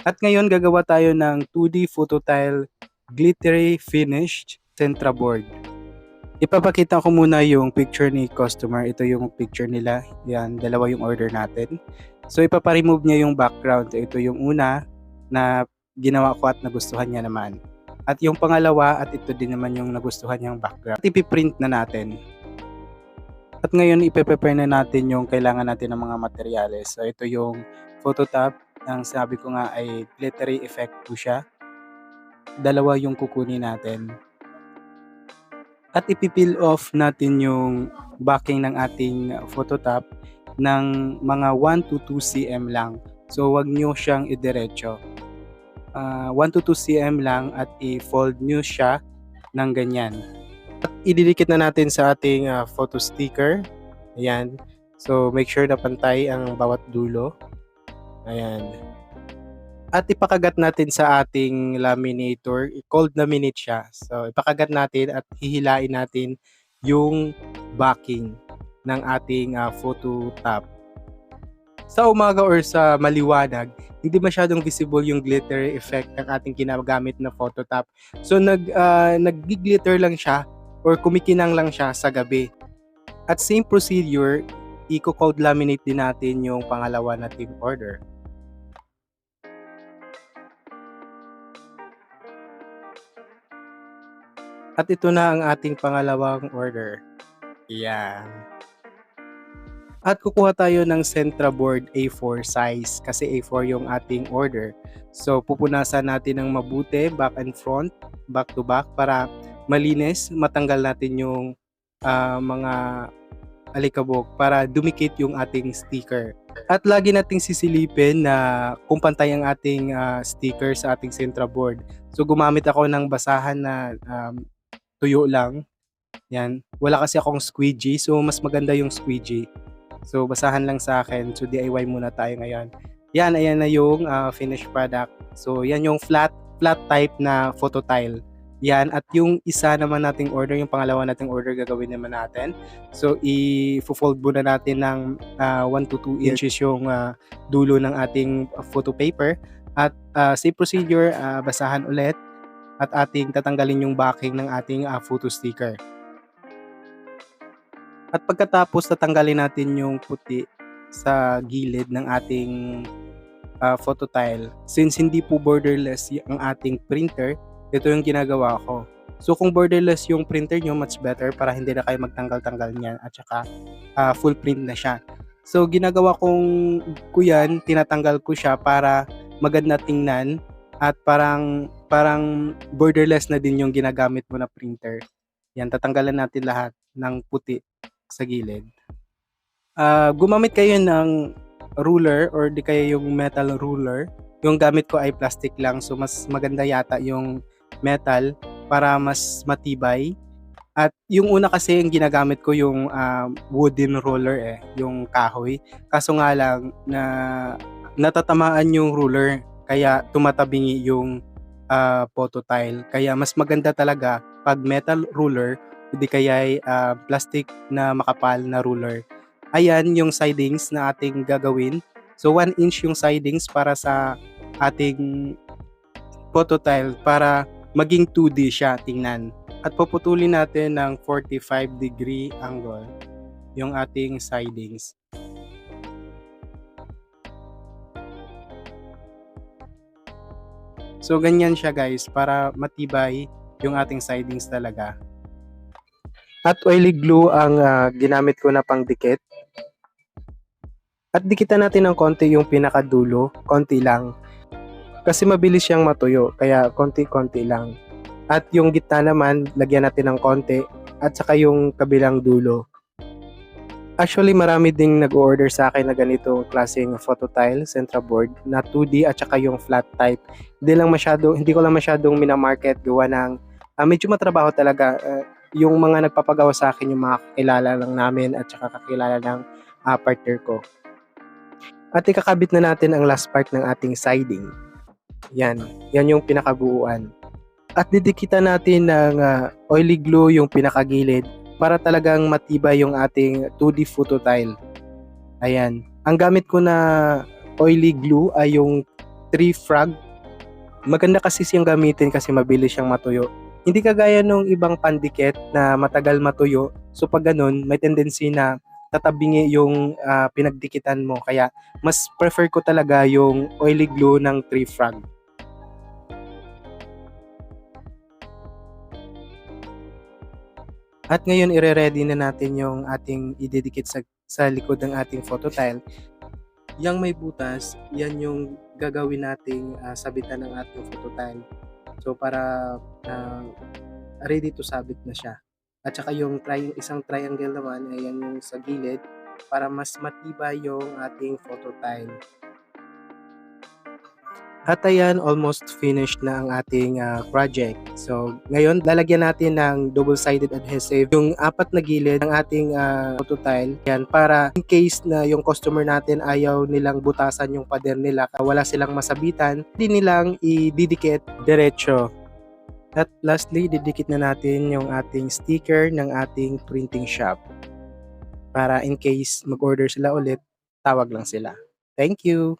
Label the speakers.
Speaker 1: At ngayon gagawa tayo ng 2D photo tile glittery finished Sentra board. Ipapakita ko muna yung picture ni customer. Ito yung picture nila. Yan, dalawa yung order natin. So ipapa-remove niya yung background. Ito yung una na ginawa ko at nagustuhan niya naman. At yung pangalawa at ito din naman yung nagustuhan niyang background. At ipiprint na natin. At ngayon ipe-prepare na natin yung kailangan natin ng mga materyales. So ito yung phototop. Ang sabi ko nga ay glittery effect po siya. Dalawa yung kukunin natin. At ipipeel off natin yung backing ng ating phototop ng mga 1 to 2 cm lang. So wag nyo siyang idiretso. 1 to 2 cm lang at i-fold nyo siya ng ganyan. At ididikit na natin sa ating photo sticker. Ayan. So make sure na pantay ang bawat dulo. Ayan. At ipakagat natin sa ating laminator. Cold laminate siya. So ipakagat natin at hihilain natin yung backing ng ating photo top. Sa umaga or sa maliwanag, hindi masyadong visible yung glitter effect ng ating ginagamit na photo top. So nag-glitter lang siya or kumikinang lang siya sa gabi. At same procedure, i-cold laminate din natin yung pangalawa nating order. At ito na ang ating pangalawang order. Yan. At kukuha tayo ng Sentra board A4 size kasi A4 yung ating order. So pupunasan natin ng mabuti back and front, back to back para malinis, matanggal natin yung mga alikabok para dumikit yung ating sticker. At lagi nating sisilipin na kung pantay ang ating sticker sa ating Sentra board. So gumamit ako ng basahan na tuyo lang. Yan. Wala kasi akong squeegee. So, mas maganda yung squeegee. So, basahan lang sa akin. So, DIY muna tayo ngayon. Yan, ayan na yung finished product. So, yan yung flat type na photo tile. Yan. At yung isa naman nating order, yung pangalawa nating order, gagawin naman natin. So, i-fold muna natin ng 1 to 2 inches yung dulo ng ating photo paper. At same procedure, basahan ulit at ating tatanggalin yung backing ng ating photo sticker. At pagkatapos tatanggalin natin yung puti sa gilid ng ating photo tile. Since hindi po borderless ang ating printer, ito yung ginagawa ko. So kung borderless yung printer nyo, much better para hindi na kayo magtanggal-tanggal niyan at saka full print na siya. So ginagawa kong yan, tinatanggal ko siya para maganda tingnan at parang borderless na din yung ginagamit mo na printer. Yan, tatanggalan natin lahat ng puti sa gilid. Gumamit kayo ng ruler or di kaya yung metal ruler. Yung gamit ko ay plastic lang, so mas maganda yata yung metal para mas matibay. At yung una kasi yung ginagamit ko yung wooden roller yung kahoy. Kaso nga lang na natatamaan yung ruler kaya tumatabingi yung photo tile. Kaya mas maganda talaga pag metal ruler, hindi kaya plastic na makapal na ruler. Ayan yung sidings na ating gagawin. So 1 inch yung sidings para sa ating photo tile para maging 2D siya tingnan. At puputulin natin ng 45 degree angle yung ating sidings. So ganyan siya guys para matibay yung ating sidings talaga. At oily glue ang ginamit ko na pangdikit. At dikitan natin ng konti yung pinakadulo, konti lang. Kasi mabilis siyang matuyo, kaya konti-konti lang. At yung gitna naman, lagyan natin ng konti at saka yung kabilang dulo. Actually, marami ding nag-order sa akin na ganito klaseng photo tile, Sentra board na 2D at saka yung flat type. Hindi ko lang masyadong minamarket gawa ng medyo matrabaho talaga. Yung mga nagpapagawa sa akin, yung mga kakilala lang namin at saka kakilala ng partner ko. At ikakabit na natin ang last part ng ating siding. Yan yung pinakabuuan. At didikitan natin ng oily glue yung pinakagilid para talagang matibay yung ating 2D photo tile. Ayan. Ang gamit ko na oily glue ay yung tree frog. Maganda kasi siyang gamitin kasi mabilis siyang matuyo. Hindi kagaya nung ibang pandikit na matagal matuyo. So pag ganun, may tendency na tatabingi yung pinagdikitan mo. Kaya mas prefer ko talaga yung oily glue ng tree frog. At ngayon ire-ready na natin yung ating ididikit sa likod ng ating photo tile. Yang may butas, yan yung gagawin nating sabitan ng ating photo tile. So para ready to sabit na siya. At saka yung isang triangle naman, ayan yung sa gilid para mas matibay yung ating photo tile. At ayan, almost finished na ang ating project. So, ngayon, lalagyan natin ng double-sided adhesive yung apat na gilid ng ating photo tile. Yan, para in case na yung customer natin ayaw nilang butasan yung pader nila, wala silang masabitan, hindi nilang ididikit diretso. At lastly, didikit na natin yung ating sticker ng ating printing shop. Para in case mag-order sila ulit, tawag lang sila. Thank you!